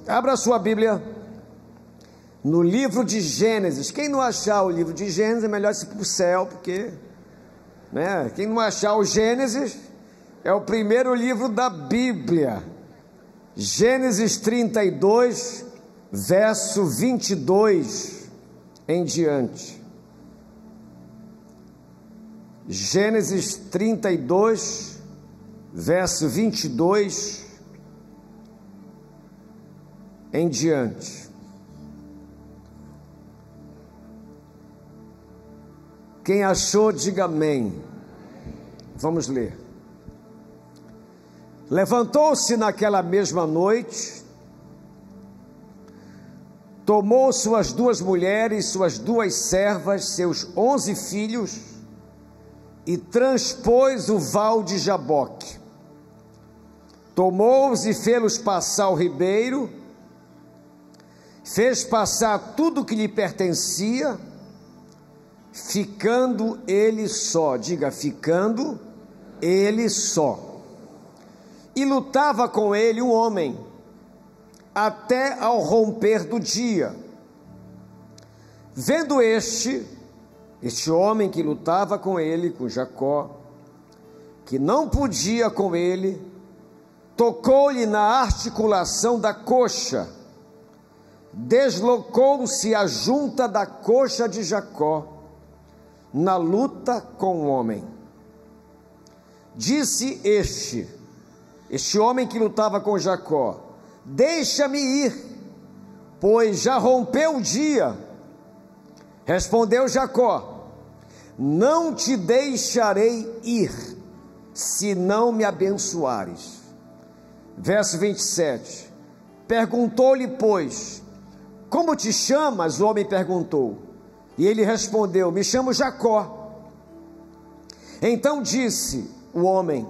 Abra sua Bíblia no livro de Gênesis. Quem não achar o livro de Gênesis, é melhor ir para o céu, porque, né, quem não achar o Gênesis, é o primeiro livro da Bíblia. Gênesis 32, verso 22 em diante. Gênesis 32, verso 22 em diante. Quem achou, diga amém. Vamos ler. Levantou-se naquela mesma noite, tomou suas 2 mulheres, suas 2 servas, seus 11 filhos, e transpôs o val de Jaboque. Tomou-os e fê-los passar o ribeiro, fez passar tudo que lhe pertencia, ficando ele só. Diga, ficando ele só. E lutava com ele um homem, até ao romper do dia. Vendo este homem que lutava com ele, com Jacó, que não podia com ele, tocou-lhe na articulação da coxa, deslocou-se a junta da coxa de Jacó, na luta com o homem. Disse este homem que lutava com Jacó: deixa-me ir, pois já rompeu o dia. Respondeu Jacó: não te deixarei ir, se não me abençoares. Verso 27. Perguntou-lhe, pois, como te chamas? O homem perguntou. E ele respondeu: me chamo Jacó. Então disse o homem: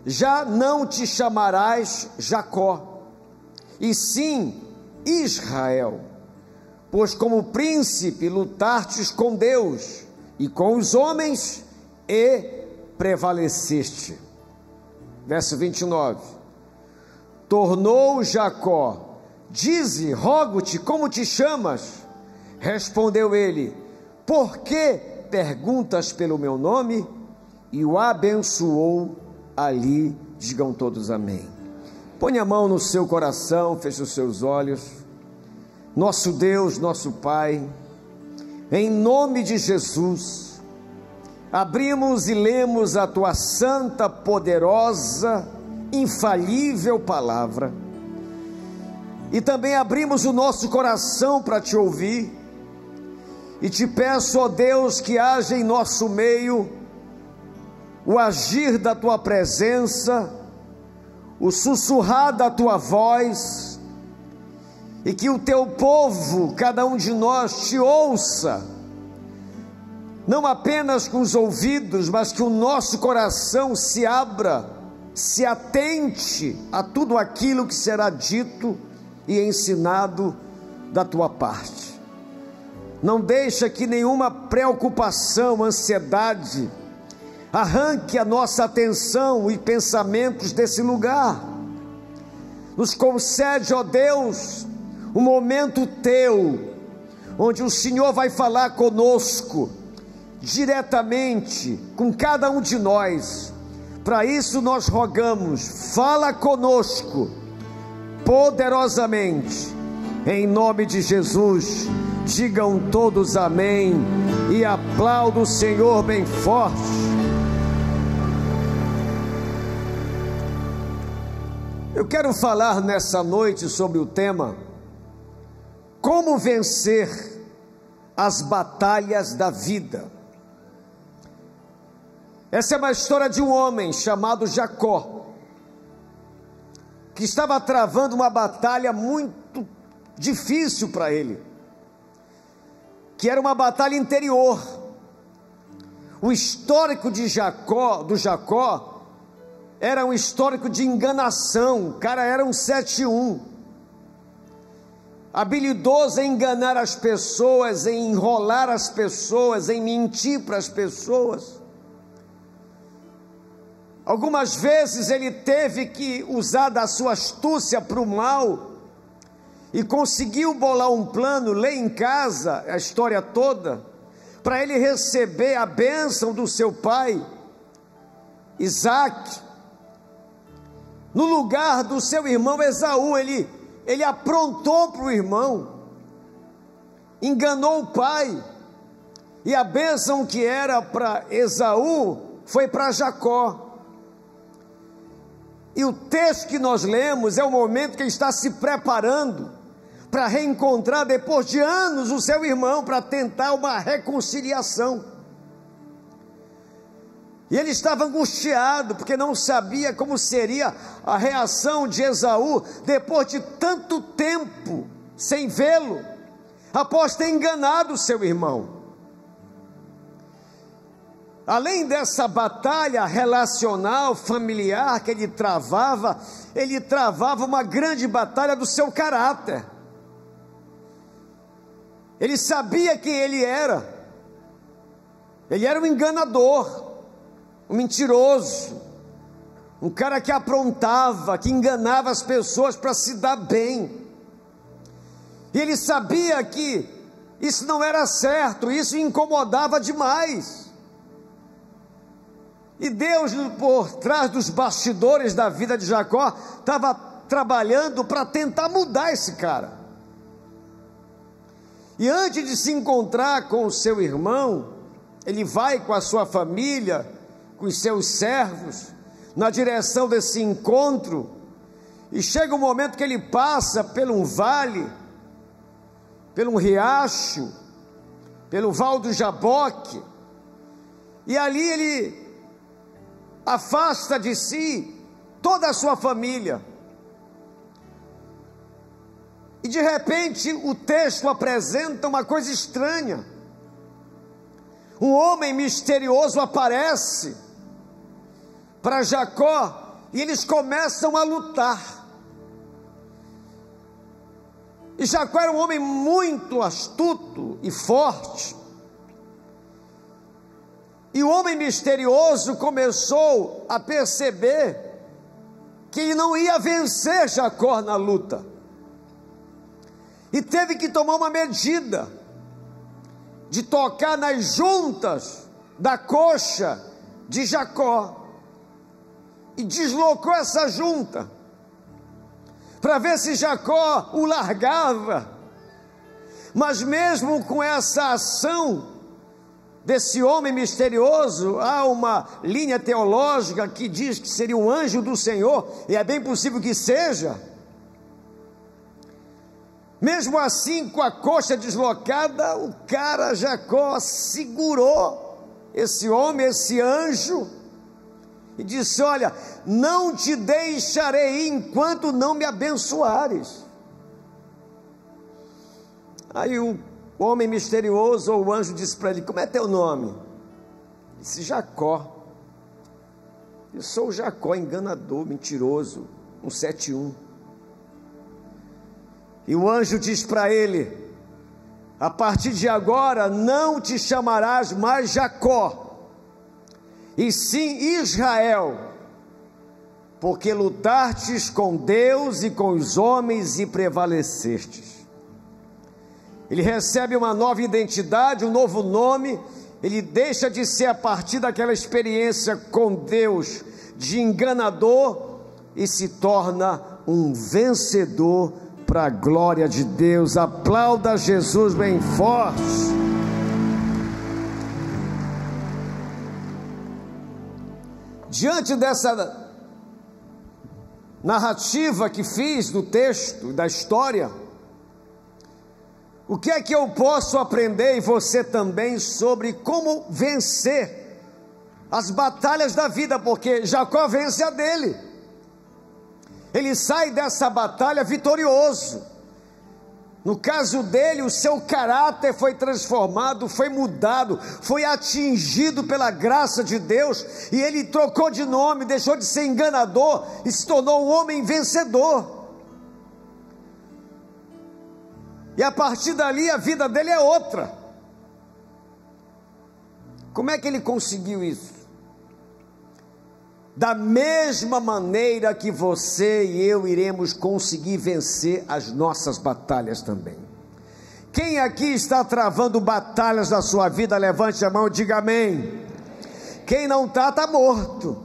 já não te chamarás Jacó, e sim Israel, pois como príncipe lutastes com Deus e com os homens e prevaleceste. Verso 29. Tornou Jacó: dize, rogo-te, como te chamas? Respondeu ele: por que perguntas pelo meu nome? E o abençoou ali. Digam todos amém. Põe a mão no seu coração, feche os seus olhos. Nosso Deus, nosso Pai, em nome de Jesus, abrimos e lemos a tua santa, poderosa, infalível palavra, e também abrimos o nosso coração para te ouvir, e te peço, ó Deus, que haja em nosso meio o agir da tua presença, o sussurrar da tua voz, e que o teu povo, cada um de nós, te ouça, não apenas com os ouvidos, mas que o nosso coração se abra, se atente a tudo aquilo que será dito e ensinado da tua parte. Não deixa que nenhuma preocupação, ansiedade, arranque a nossa atenção e pensamentos desse lugar. Nos concede, ó Deus, um momento teu, onde o Senhor vai falar conosco, diretamente, com cada um de nós. Para isso nós rogamos, fala conosco, poderosamente, em nome de Jesus. Digam todos amém, e aplauda o Senhor bem forte. Eu quero falar nessa noite sobre o tema: como vencer as batalhas da vida. Essa é uma história de um homem chamado Jacó, que estava travando uma batalha muito difícil para ele, que era uma batalha interior. O histórico de Jacó, era um histórico de enganação. O cara era um 7-1, habilidoso em enganar as pessoas, em enrolar as pessoas, em mentir para as pessoas. Algumas vezes ele teve que usar da sua astúcia para o mal, e conseguiu bolar um plano, lê em casa a história toda, para ele receber a bênção do seu pai, Isaac, no lugar do seu irmão Esaú. Ele aprontou para o irmão, enganou o pai, e a bênção que era para Esaú foi para Jacó. E o texto que nós lemos é o momento que ele está se preparando para reencontrar, depois de anos, o seu irmão, para tentar uma reconciliação. E ele estava angustiado, porque não sabia como seria a reação de Esaú, depois de tanto tempo sem vê-lo, após ter enganado o seu irmão. Além dessa batalha relacional, familiar que ele travava uma grande batalha do seu caráter. Ele sabia quem ele era um enganador, um mentiroso, um cara que aprontava, que enganava as pessoas para se dar bem. E ele sabia que isso não era certo, isso incomodava demais. E Deus, por trás dos bastidores da vida de Jacó, estava trabalhando para tentar mudar esse cara. E antes de se encontrar com o seu irmão, ele vai com a sua família, com os seus servos, na direção desse encontro, e chega um momento que ele passa por um vale, por um riacho, pelo Val do Jaboque, e ali ele afasta de si toda a sua família. E de repente o texto apresenta uma coisa estranha. Um homem misterioso aparece para Jacó e eles começam a lutar. E Jacó era um homem muito astuto e forte. E o homem misterioso começou a perceber que ele não ia vencer Jacó na luta. E teve que tomar uma medida de tocar nas juntas da coxa de Jacó. E deslocou essa junta para ver se Jacó o largava. Mas mesmo com essa ação desse homem misterioso, há uma linha teológica que diz que seria um anjo do Senhor, e é bem possível que seja. Mesmo assim, com a coxa deslocada, o cara Jacó segurou esse homem, esse anjo, e disse: olha, não te deixarei ir enquanto não me abençoares. Aí o homem misterioso, ou o anjo, disse para ele: como é teu nome? Ele disse: Jacó. Eu sou o Jacó, enganador, mentiroso, 171. E o anjo diz para ele: a partir de agora não te chamarás mais Jacó, e sim Israel, porque lutastes com Deus e com os homens e prevalecestes. Ele recebe uma nova identidade, um novo nome. Ele deixa de ser, a partir daquela experiência com Deus, de enganador, e se torna um vencedor para a glória de Deus. Aplauda Jesus bem forte. Diante dessa narrativa que fiz do texto, da história, o que é que eu posso aprender, e você também, sobre como vencer as batalhas da vida? Porque Jacó vence a dele. Ele sai dessa batalha vitorioso. No caso dele, o seu caráter foi transformado, foi mudado, foi atingido pela graça de Deus, e ele trocou de nome, deixou de ser enganador e se tornou um homem vencedor. E a partir dali a vida dele é outra. Como é que ele conseguiu isso? da mesma maneira que você e eu iremos conseguir vencer as nossas batalhas também. Quem aqui está travando batalhas na sua vida, levante a mão e diga amém. Quem não está morto.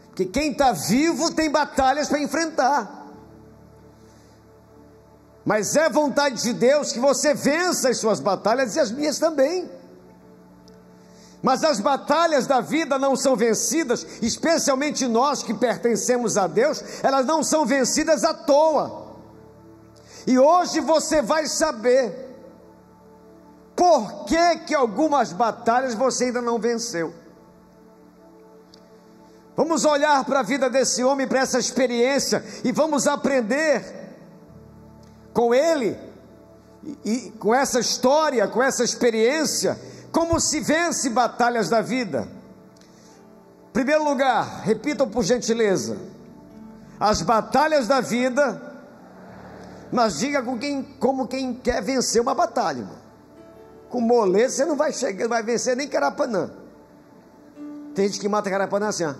Porque quem está vivo tem batalhas para enfrentar. Mas é vontade de Deus que você vença as suas batalhas e as minhas também. Mas as batalhas da vida não são vencidas, especialmente nós que pertencemos a Deus, elas não são vencidas à toa. E hoje você vai saber por que algumas batalhas você ainda não venceu. Vamos olhar para a vida desse homem, para essa experiência, e vamos aprender com ele, e com essa história, com essa experiência, como se vence batalhas da vida. Em primeiro lugar, repitam por gentileza: as batalhas da vida. Mas diga como quem quer vencer uma batalha, irmão. Com moleza você não vai chegar, não vai vencer nem Carapanã. Tem gente que mata Carapanã assim, ó.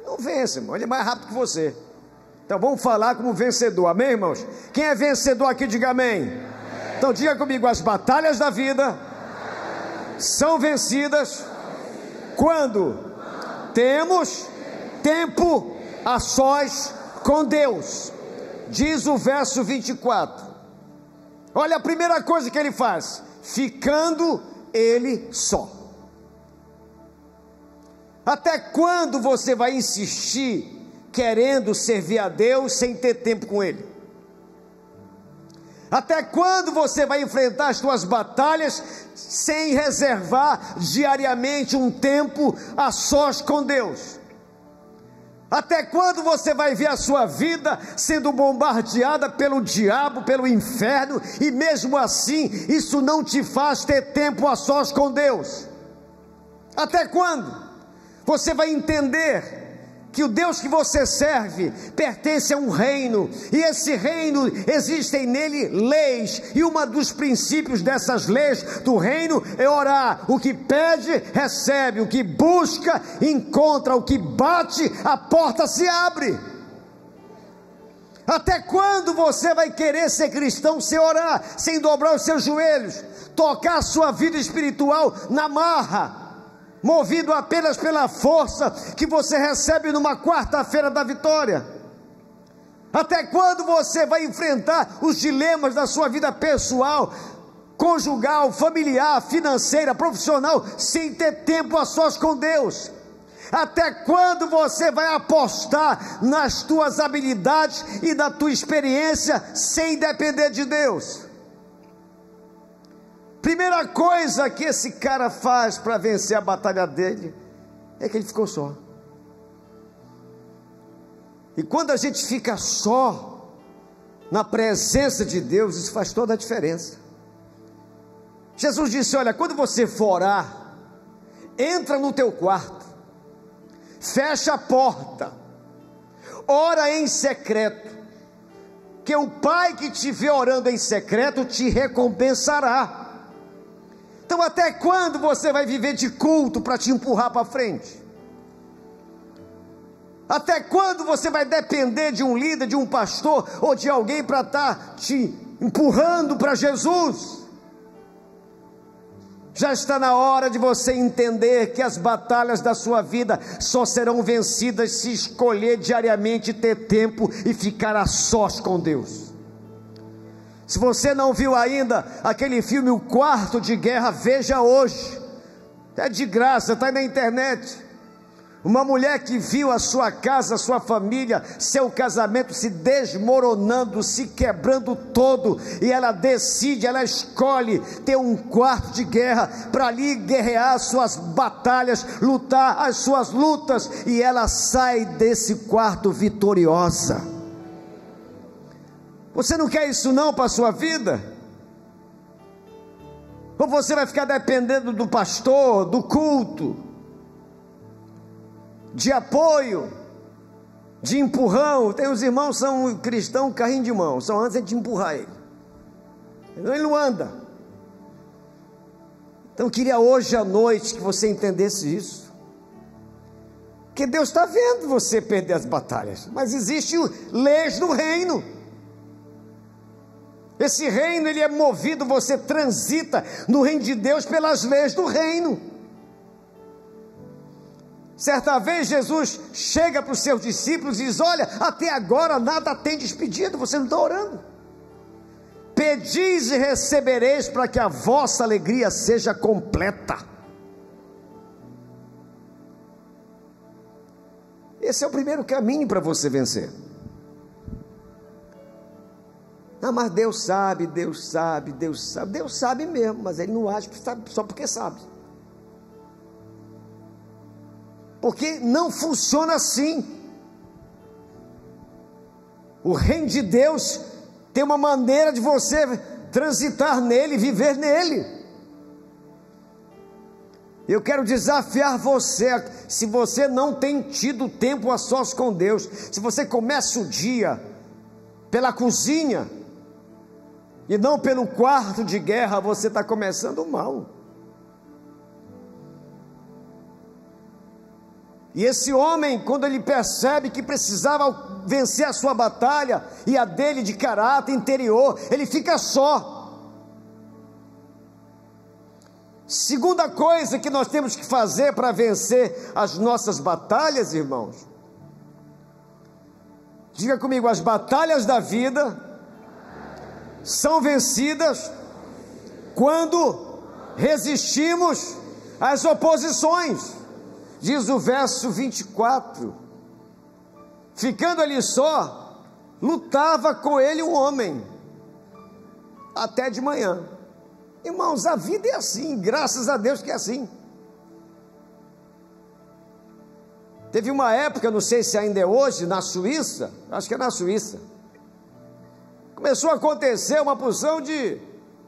Não vence, irmão, ele é mais rápido que você. Então vamos falar como vencedor, amém, irmãos? Quem é vencedor aqui, diga amém. Então diga comigo: as batalhas da vida são vencidas quando temos tempo a sós com Deus. Diz o verso 24. Olha a primeira coisa que ele faz: ficando ele só. Até quando você vai insistir querendo servir a Deus sem ter tempo com Ele? Até quando você vai enfrentar as suas batalhas sem reservar diariamente um tempo a sós com Deus? Até quando você vai ver a sua vida sendo bombardeada pelo diabo, pelo inferno, e mesmo assim isso não te faz ter tempo a sós com Deus? Até quando você vai entender que o Deus que você serve pertence a um reino, e esse reino, existem nele leis, e um dos princípios dessas leis do reino é orar: o que pede, recebe; o que busca, encontra; o que bate, a porta se abre. Até quando você vai querer ser cristão sem orar, sem dobrar os seus joelhos, tocar a sua vida espiritual na marra, movido apenas pela força que você recebe numa quarta-feira da vitória? Até quando você vai enfrentar os dilemas da sua vida pessoal, conjugal, familiar, financeira, profissional, sem ter tempo a sós com Deus? Até quando você vai apostar nas tuas habilidades e na tua experiência sem depender de Deus? Primeira coisa que esse cara faz para vencer a batalha dele é que ele ficou só. E quando a gente fica só na presença de Deus, isso faz toda a diferença. Jesus disse: olha, quando você for orar, entra no teu quarto, fecha a porta, ora em secreto, que o Pai que te vê orando em secreto te recompensará. Então até quando você vai viver de culto para te empurrar para frente? Até quando você vai depender de um líder, de um pastor ou de alguém para estar te empurrando para Jesus? Já está na hora de você entender que as batalhas da sua vida só serão vencidas se escolher diariamente ter tempo e ficar a sós com Deus. Se você não viu ainda aquele filme O Quarto de Guerra, veja hoje, é de graça, está aí na internet. Uma mulher que viu a sua casa, a sua família, seu casamento se desmoronando, se quebrando todo, e ela decide, ela escolhe ter um quarto de guerra, para ali guerrear as suas batalhas, lutar as suas lutas, e ela sai desse quarto vitoriosa. Você não quer isso não para a sua vida? Ou você vai ficar dependendo do pastor, do culto, de apoio, de empurrão? Tem os irmãos que são cristãos, carrinho de mão, só antes de empurrar ele, senão ele não anda. Então eu queria hoje à noite que você entendesse isso, que Deus está vendo você perder as batalhas, mas existem leis no reino. Esse reino, ele é movido, você transita no reino de Deus pelas leis do reino. Certa vez Jesus chega para os seus discípulos e diz: olha, até agora nada tem despedido, você não está orando. Pedis e recebereis, para que a vossa alegria seja completa. Esse é o primeiro caminho para você vencer. Ah, mas Deus sabe, Deus sabe, Deus sabe. Deus sabe mesmo, mas Ele não age só porque sabe. Porque não funciona assim. O reino de Deus tem uma maneira de você transitar nele, viver nele. Eu quero desafiar você, se você não tem tido tempo a sós com Deus, se você começa o dia pela cozinha e não pelo quarto de guerra, você está começando mal. E esse homem, quando ele percebe que precisava vencer a sua batalha e a dele de caráter interior, ele fica só. Segunda coisa que nós temos que fazer para vencer as nossas batalhas, irmãos, diga comigo: as batalhas da vida são vencidas quando resistimos às oposições. Diz o verso 24: ficando ali só, lutava com ele um homem, até de manhã. Irmãos, a vida é assim, graças a Deus que é assim. Teve uma época, não sei se ainda é hoje, na Suíça, acho que é na Suíça, começou a acontecer uma porção de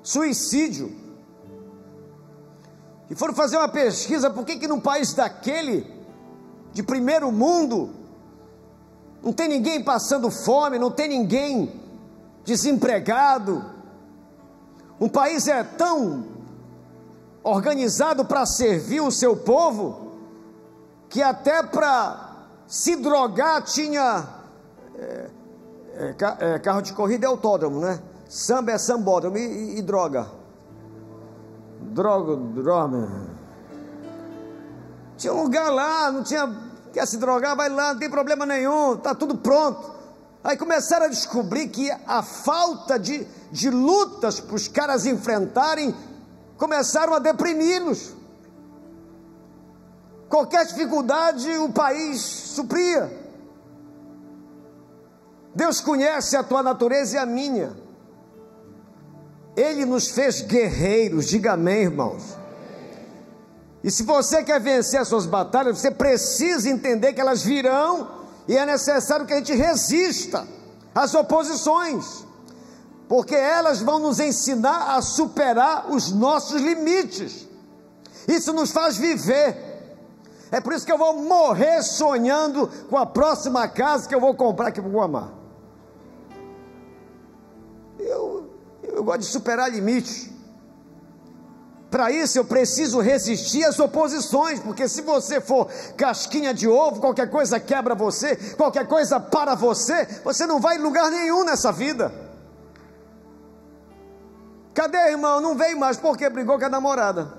suicídio. E foram fazer uma pesquisa, por que num país daquele, de primeiro mundo, não tem ninguém passando fome, não tem ninguém desempregado, um país é tão organizado para servir o seu povo, que até para se drogar tinha, carro de corrida é autódromo, né? Samba é sambódromo e droga. Droga. Tinha um lugar lá, não tinha, quer se drogar, vai lá, não tem problema nenhum, está tudo pronto. Aí começaram a descobrir que a falta de lutas para os caras enfrentarem, começaram a deprimi-los. Qualquer dificuldade o país supria. Deus conhece a tua natureza e a minha. Ele nos fez guerreiros, diga amém, irmãos. E se você quer vencer as suas batalhas, você precisa entender que elas virão, e é necessário que a gente resista às oposições, porque elas vão nos ensinar a superar os nossos limites. Isso nos faz viver. É por isso que eu vou morrer sonhando com a próxima casa que eu vou comprar aqui para o Guamá. Eu gosto de superar limites. Para isso eu preciso resistir às oposições, porque se você for casquinha de ovo, qualquer coisa quebra você, qualquer coisa para você, você não vai em lugar nenhum nessa vida. Cadê, irmão? Não veio mais, porque brigou com a namorada.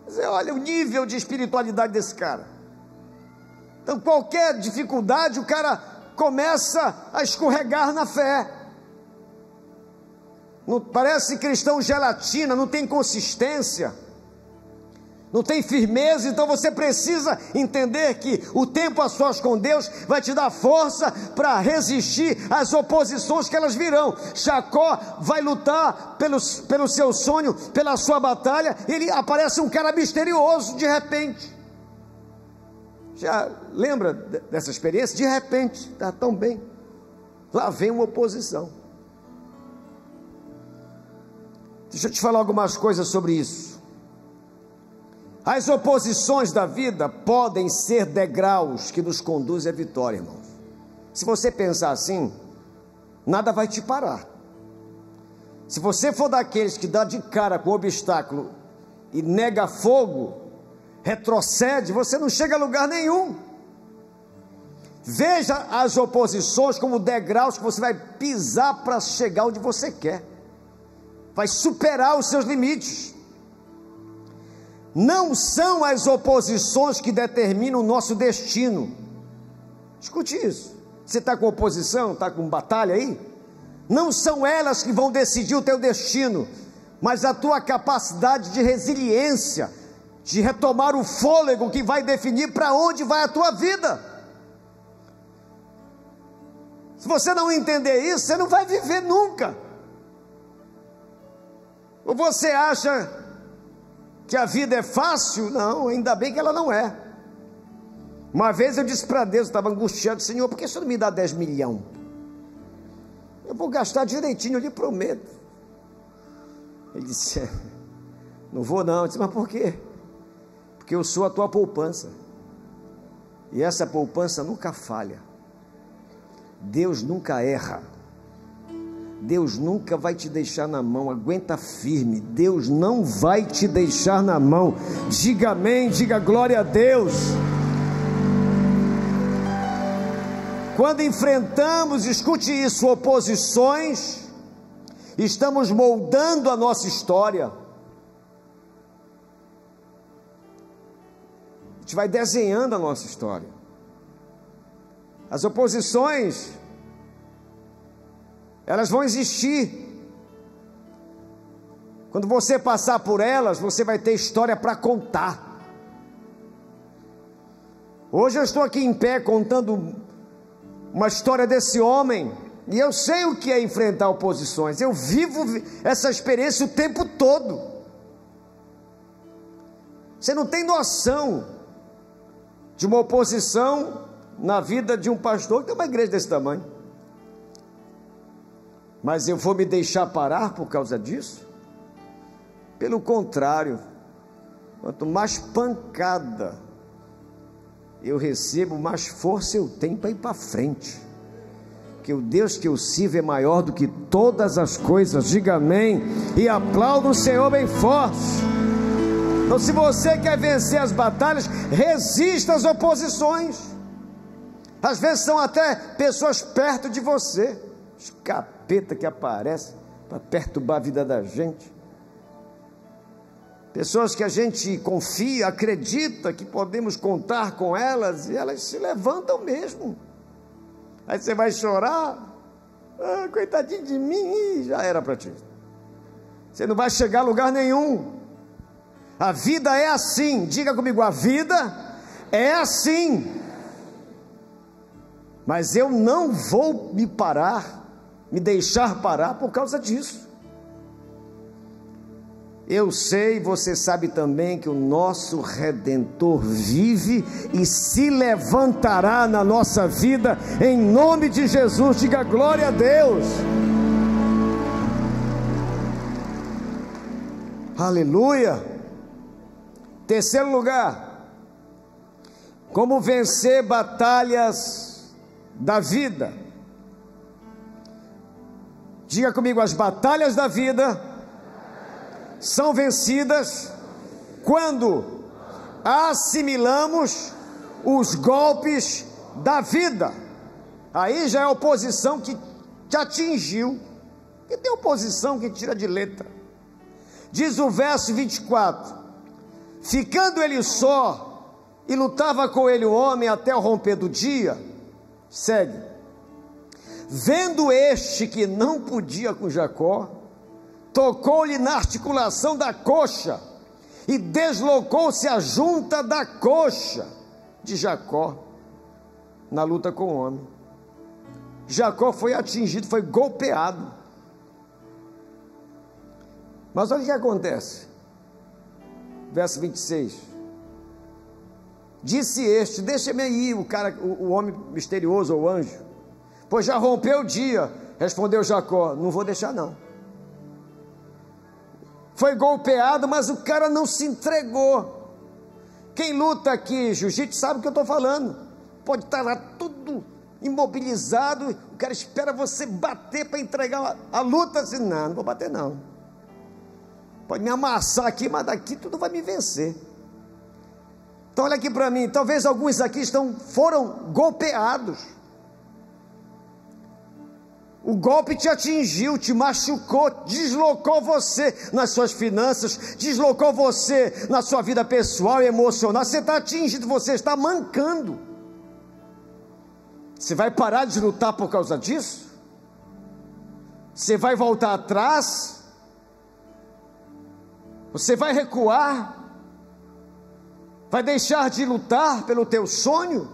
Você olha o nível de espiritualidade desse cara. Então qualquer dificuldade o cara começa a escorregar na fé. Não, parece cristão gelatina, não tem consistência, não tem firmeza. Então você precisa entender que o tempo a sós com Deus vai te dar força para resistir às oposições que elas virão. Jacó vai lutar pelo seu sonho, pela sua batalha. Ele aparece um cara misterioso de repente. Já lembra dessa experiência? De repente, está tão bem, lá vem uma oposição. Deixa eu te falar algumas coisas sobre isso. As oposições da vida podem ser degraus que nos conduzem à vitória, irmãos. Se você pensar assim, nada vai te parar. Se você for daqueles que dá de cara com o obstáculo e nega fogo, retrocede, você não chega a lugar nenhum. Veja as oposições como degraus que você vai pisar para chegar onde você quer, vai superar os seus limites. Não são as oposições que determinam o nosso destino. Escute isso. Você está com oposição, está com batalha aí? Não são elas que vão decidir o teu destino, mas a tua capacidade de resiliência, de retomar o fôlego que vai definir para onde vai a tua vida. Se você não entender isso, você não vai viver nunca. Ou você acha que a vida é fácil? Não, ainda bem que ela não é. Uma vez eu disse para Deus, eu estava angustiado: Senhor, por que o Senhor não me dá 10 milhões? Eu vou gastar direitinho, eu lhe prometo. Ele disse: não vou não. Eu disse: mas por quê? Porque eu sou a tua poupança, e essa poupança nunca falha. Deus nunca erra. Deus nunca vai te deixar na mão. Aguenta firme, Deus não vai te deixar na mão. Diga amém, diga glória a Deus. Quando enfrentamos, escute isso, oposições, estamos moldando a nossa história. A gente vai desenhando a nossa história. As oposições, elas vão existir. Quando você passar por elas, você vai ter história para contar. Hoje eu estou aqui em pé contando uma história desse homem, e eu sei o que é enfrentar oposições. Eu vivo essa experiência o tempo todo. Você não tem noção de uma oposição na vida de um pastor que tem uma igreja desse tamanho. Mas eu vou me deixar parar por causa disso? Pelo contrário, quanto mais pancada eu recebo, mais força eu tenho para ir para frente. Que o Deus que eu sirvo é maior do que todas as coisas. Diga amém e aplauda o Senhor bem forte. Então, se você quer vencer as batalhas, resista às oposições. Às vezes são até pessoas perto de você, os capeta que aparecem para perturbar a vida da gente. Pessoas que a gente confia, acredita que podemos contar com elas, e elas se levantam mesmo. Aí você vai chorar: coitadinho de mim, já era para ti. Você não vai chegar a lugar nenhum. A vida é assim. Diga comigo: a vida é assim. Mas eu não vou me deixar parar por causa disso. Eu sei, você sabe também, que o nosso Redentor vive e se levantará na nossa vida, em nome de Jesus. Diga glória a Deus. Aleluia. Terceiro lugar, como vencer batalhas da vida. Diga comigo: as batalhas da vida são vencidas quando assimilamos os golpes da vida. Aí já é a oposição que te atingiu, e tem oposição que tira de letra. Diz o verso 24: ficando ele só, e lutava com ele o homem até o romper do dia. Segue: vendo este que não podia com Jacó, tocou-lhe na articulação da coxa, e deslocou-se a junta da coxa de Jacó, na luta com o homem. Jacó foi atingido, foi golpeado. Mas olha o que acontece. Verso 26. Disse este: deixa-me aí, o homem misterioso, ou anjo, pois já rompeu o dia. Respondeu Jacó: não vou deixar não. Foi golpeado, mas o cara não se entregou. Quem luta aqui jiu-jitsu sabe o que eu estou falando. Pode estar lá tudo imobilizado, o cara espera você bater para entregar a luta, assim, não vou bater não, pode me amassar aqui, mas daqui tudo vai me vencer. Então olha aqui para mim, talvez alguns aqui foram golpeados, o golpe te atingiu, te machucou, deslocou você nas suas finanças, deslocou você na sua vida pessoal e emocional, você está atingido, você está mancando. Você vai parar de lutar por causa disso? Você vai voltar atrás? Você vai recuar? Vai deixar de lutar pelo teu sonho?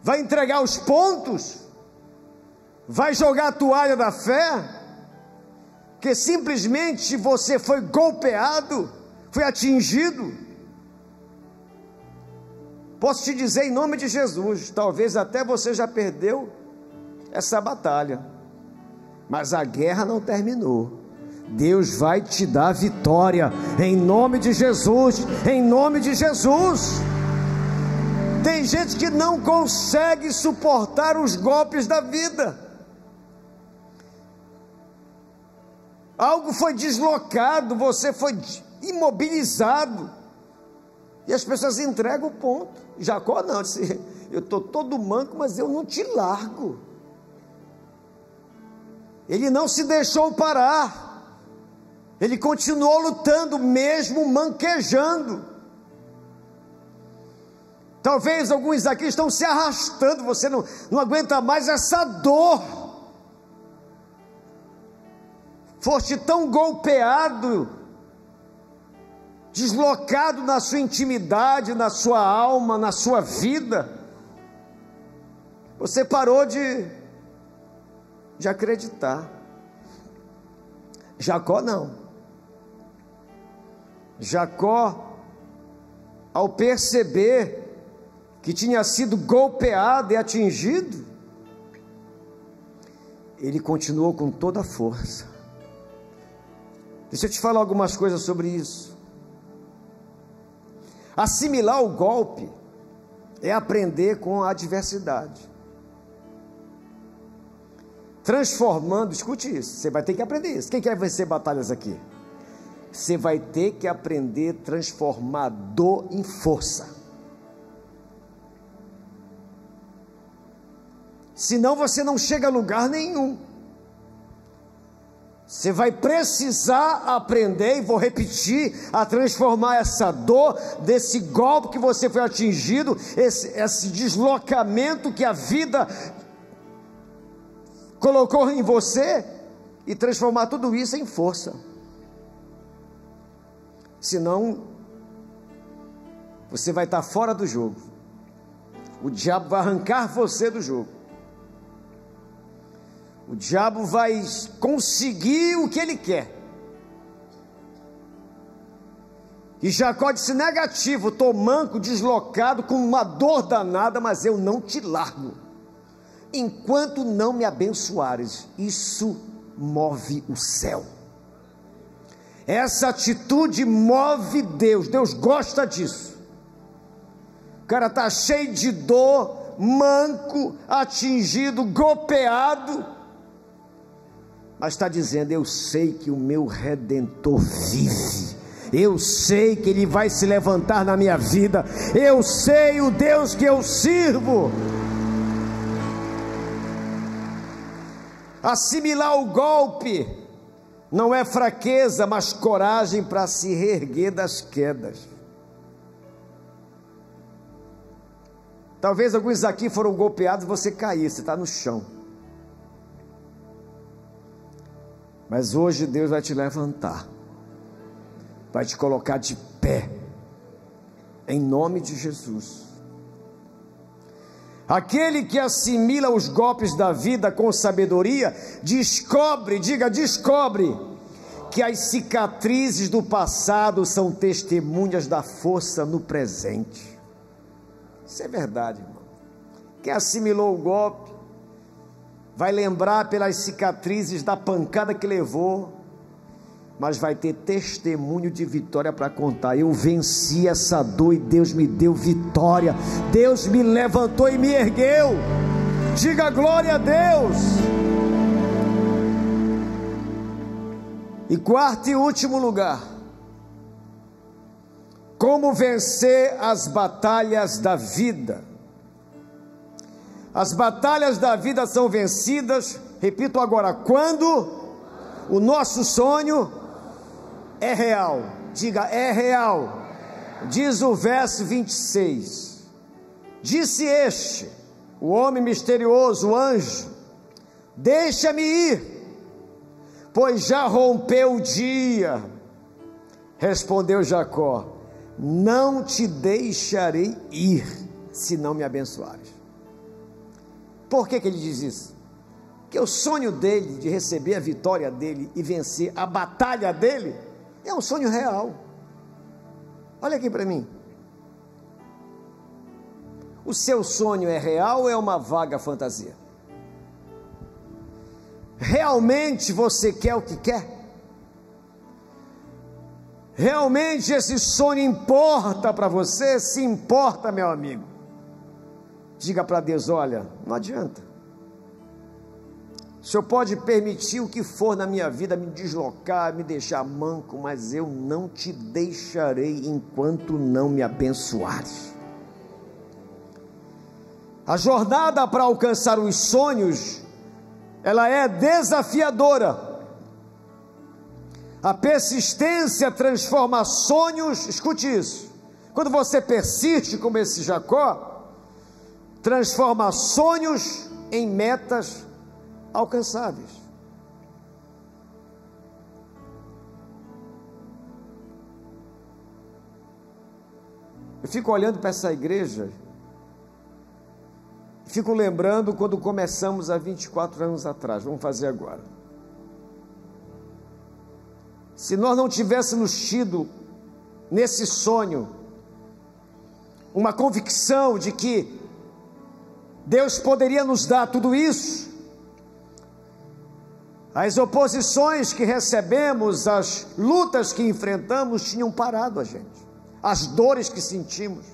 Vai entregar os pontos? Vai jogar a toalha da fé? Que simplesmente você foi golpeado, foi atingido? Posso te dizer em nome de Jesus, talvez até você já perdeu essa batalha, mas a guerra não terminou. Deus vai te dar vitória, em nome de Jesus, em nome de Jesus. Tem gente que não consegue suportar os golpes da vida. Algo foi deslocado, você foi imobilizado, e as pessoas entregam o ponto. Jacó não, disse, eu estou todo manco, mas eu não te largo. Ele não se deixou parar, ele continuou lutando, mesmo manquejando. Talvez alguns aqui estão se arrastando, você não aguenta mais essa dor. Foste tão golpeado, deslocado na sua intimidade, na sua alma, na sua vida, você parou de acreditar. Jacó não. Jacó, ao perceber que tinha sido golpeado e atingido, ele continuou com toda a força. Deixa eu te falar algumas coisas sobre isso. Assimilar o golpe é aprender com a adversidade, transformando, escute isso, você vai ter que aprender isso. Quem quer vencer batalhas aqui? Você vai ter que aprender a transformar dor em força, senão você não chega a lugar nenhum. Você vai precisar aprender, e vou repetir, a transformar essa dor, desse golpe que você foi atingido, esse deslocamento que a vida colocou em você, e transformar tudo isso em força. Senão, você vai estar fora do jogo. O diabo vai arrancar você do jogo. O diabo vai conseguir o que ele quer. E Jacó disse, negativo, estou manco, deslocado, com uma dor danada, mas eu não te largo, enquanto não me abençoares. Isso move o céu. Essa atitude move Deus. Deus gosta disso. O cara está cheio de dor, manco, atingido, golpeado, mas está dizendo, eu sei que o meu Redentor vive, eu sei que Ele vai se levantar na minha vida, eu sei o Deus que eu sirvo. Assimilar o golpe não é fraqueza, mas coragem para se reerguer das quedas. Talvez alguns aqui foram golpeados e você caiu, você está no chão. Mas hoje Deus vai te levantar, vai te colocar de pé, em nome de Jesus. Aquele que assimila os golpes da vida com sabedoria, descobre, diga descobre, que as cicatrizes do passado são testemunhas da força no presente. Isso é verdade, irmão. Quem assimilou o golpe, vai lembrar pelas cicatrizes da pancada que levou, mas vai ter testemunho de vitória para contar. Eu venci essa dor e Deus me deu vitória. Deus me levantou e me ergueu. Diga glória a Deus. E quarto e último lugar, como vencer as batalhas da vida. As batalhas da vida são vencidas, repito agora, quando o nosso sonho é real. Diga, é real. Diz o verso 26. Disse este, o homem misterioso, o anjo: deixa-me ir, pois já rompeu o dia. Respondeu Jacó: não te deixarei ir, se não me abençoares. Por que ele diz isso? Porque o sonho dele, de receber a vitória dele e vencer a batalha dele, é um sonho real. Olha aqui para mim. O seu sonho é real ou é uma vaga fantasia? Realmente você quer o que quer? Realmente esse sonho importa para você? Se importa, meu amigo, diga para Deus: olha, não adianta. O Senhor pode permitir o que for na minha vida, me deslocar, me deixar manco, mas eu não te deixarei enquanto não me abençoares. A jornada para alcançar os sonhos, ela é desafiadora. A persistência transforma sonhos, escute isso, quando você persiste como esse Jacó, transforma sonhos em metas alcançáveis. Eu fico olhando para essa igreja, fico lembrando quando começamos há 24 anos atrás. Vamos fazer agora. Se nós não tivéssemos tido nesse sonho uma convicção de que Deus poderia nos dar tudo isso, as oposições que recebemos, as lutas que enfrentamos tinham parado a gente, as dores que sentimos.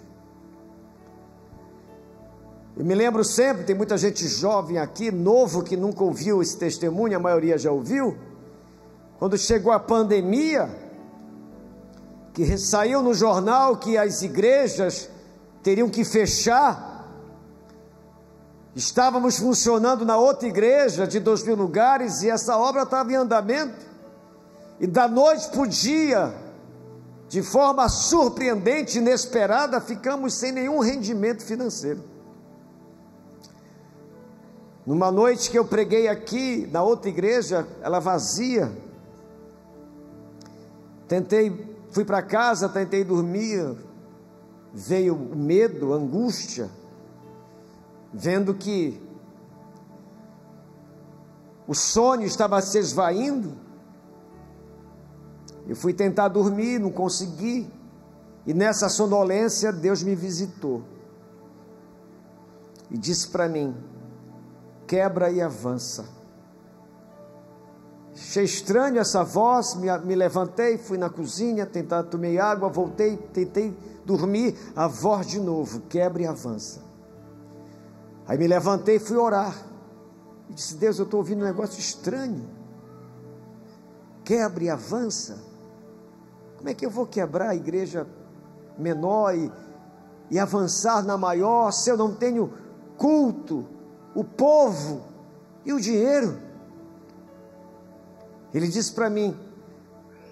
Eu me lembro sempre, tem muita gente jovem aqui, novo, que nunca ouviu esse testemunho, a maioria já ouviu. Quando chegou a pandemia, que saiu no jornal que as igrejas teriam que fechar, estávamos funcionando na outra igreja de 2.000 lugares e essa obra estava em andamento, e da noite para o dia, de forma surpreendente, inesperada, ficamos sem nenhum rendimento financeiro. Numa noite que eu preguei aqui, na outra igreja, ela vazia, fui para casa, tentei dormir, veio o medo, a angústia, vendo que o sonho estava se esvaindo. Eu fui tentar dormir, não consegui, e nessa sonolência Deus me visitou e disse para mim: quebra e avança. Achei estranho essa voz, me levantei, fui na cozinha, tomei água, voltei, tentei dormir, a voz de novo: quebra e avança. Aí me levantei e fui orar, e disse: Deus, eu estou ouvindo um negócio estranho, quebra e avança. Como é que eu vou quebrar a igreja menor e avançar na maior, se eu não tenho culto, o povo e o dinheiro? Ele disse para mim: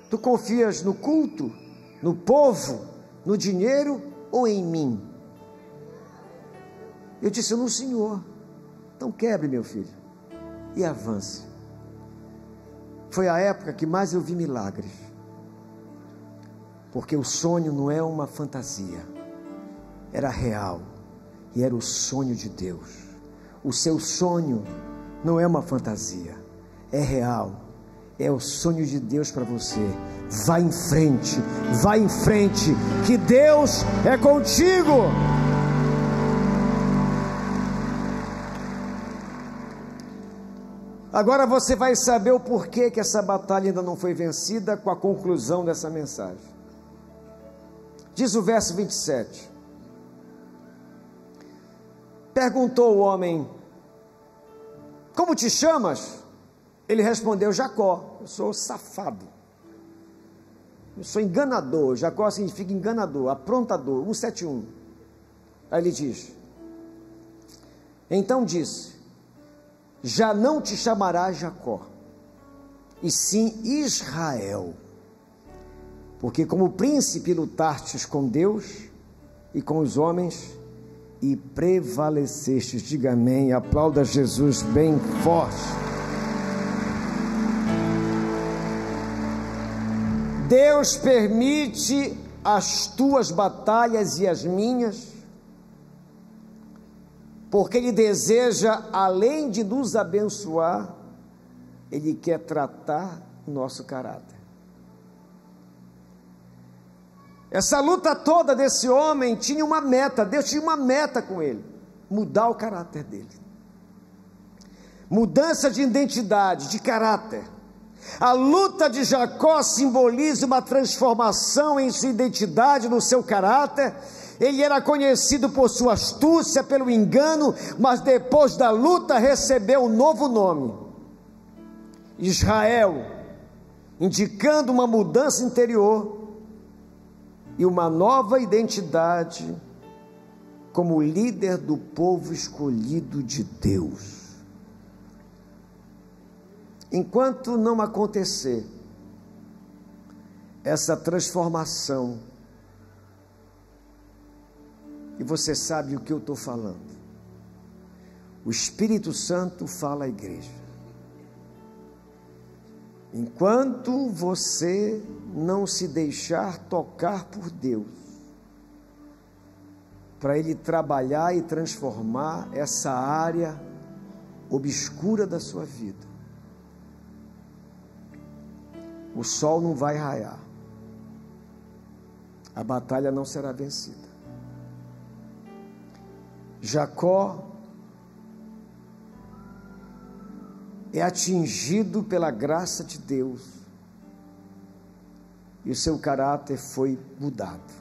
tu confias no culto, no povo, no dinheiro ou em mim? Eu disse: no Senhor. Então quebre, meu filho, e avance. Foi a época que mais eu vi milagres, porque o sonho não é uma fantasia, era real, e era o sonho de Deus. O seu sonho não é uma fantasia, é real, é o sonho de Deus para você. Vá em frente, que Deus é contigo. Agora você vai saber o porquê que essa batalha ainda não foi vencida com a conclusão dessa mensagem. Diz o verso 27. Perguntou o homem: como te chamas? Ele respondeu: Jacó. Eu sou safado, eu sou enganador. Jacó significa enganador, aprontador, 171. Aí ele diz: então disse: já não te chamarás Jacó, e sim Israel, porque como príncipe lutastes com Deus e com os homens e prevalecestes. Diga amém, aplauda Jesus bem forte. Deus permite as tuas batalhas e as minhas, porque Ele deseja, além de nos abençoar, Ele quer tratar o nosso caráter. Essa luta toda desse homem tinha uma meta, Deus tinha uma meta com ele: mudar o caráter dele. Mudança de identidade, de caráter. A luta de Jacó simboliza uma transformação em sua identidade, no seu caráter. Ele era conhecido por sua astúcia, pelo engano, mas depois da luta recebeu um novo nome, Israel, indicando uma mudança interior e uma nova identidade como líder do povo escolhido de Deus. Enquanto não acontecer essa transformação, e você sabe o que eu estou falando, o Espírito Santo fala à igreja. Enquanto você não se deixar tocar por Deus, para Ele trabalhar e transformar essa área obscura da sua vida, o sol não vai raiar, a batalha não será vencida. Jacó é atingido pela graça de Deus e o seu caráter foi mudado.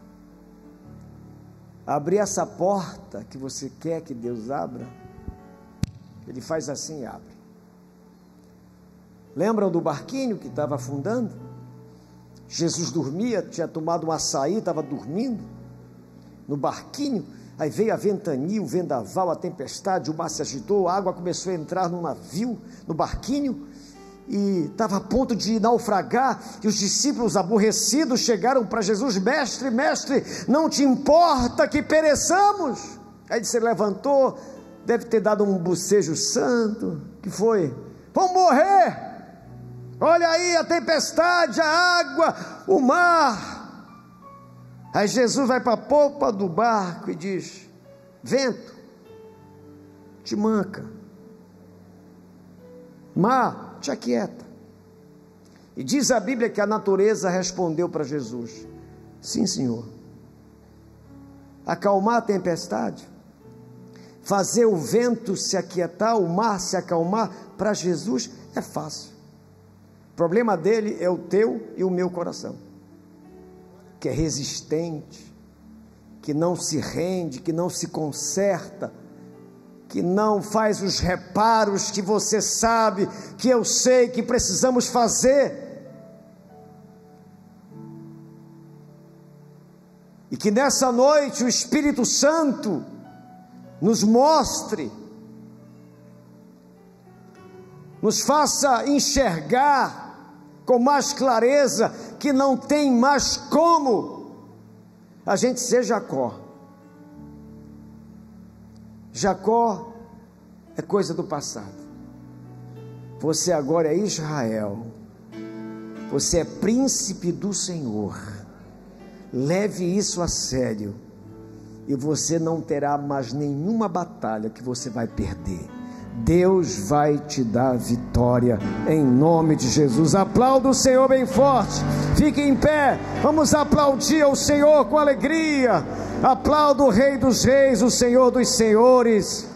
Abrir essa porta que você quer que Deus abra, Ele faz assim e abre. Lembram do barquinho que estava afundando? Jesus dormia, tinha tomado um açaí, estava dormindo no barquinho. Aí veio a ventania, o vendaval, a tempestade, o mar se agitou, a água começou a entrar no navio, no barquinho, e estava a ponto de naufragar, e os discípulos aborrecidos chegaram para Jesus: mestre, mestre, não te importa que pereçamos? Aí ele se levantou, deve ter dado um bocejo santo, que foi: vamos morrer, olha aí a tempestade, a água, o mar. Aí Jesus vai para a popa do barco e diz: vento, te manca, mar, te aquieta. E diz a Bíblia que a natureza respondeu para Jesus: sim, Senhor. Acalmar a tempestade, fazer o vento se aquietar, o mar se acalmar, para Jesus é fácil. O problema dele é o teu e o meu coração, que é resistente, que não se rende, que não se conserta, que não faz os reparos que você sabe, que eu sei que precisamos fazer. E que nessa noite o Espírito Santo nos mostre, nos faça enxergar com mais clareza que não tem mais como a gente ser Jacó. Jacó é coisa do passado. Você agora é Israel. Você é príncipe do Senhor. Leve isso a sério e você não terá mais nenhuma batalha que você vai perder. Deus vai te dar vitória em nome de Jesus. Aplauda o Senhor bem forte, fique em pé, vamos aplaudir ao Senhor com alegria. Aplauda o Rei dos Reis, o Senhor dos Senhores.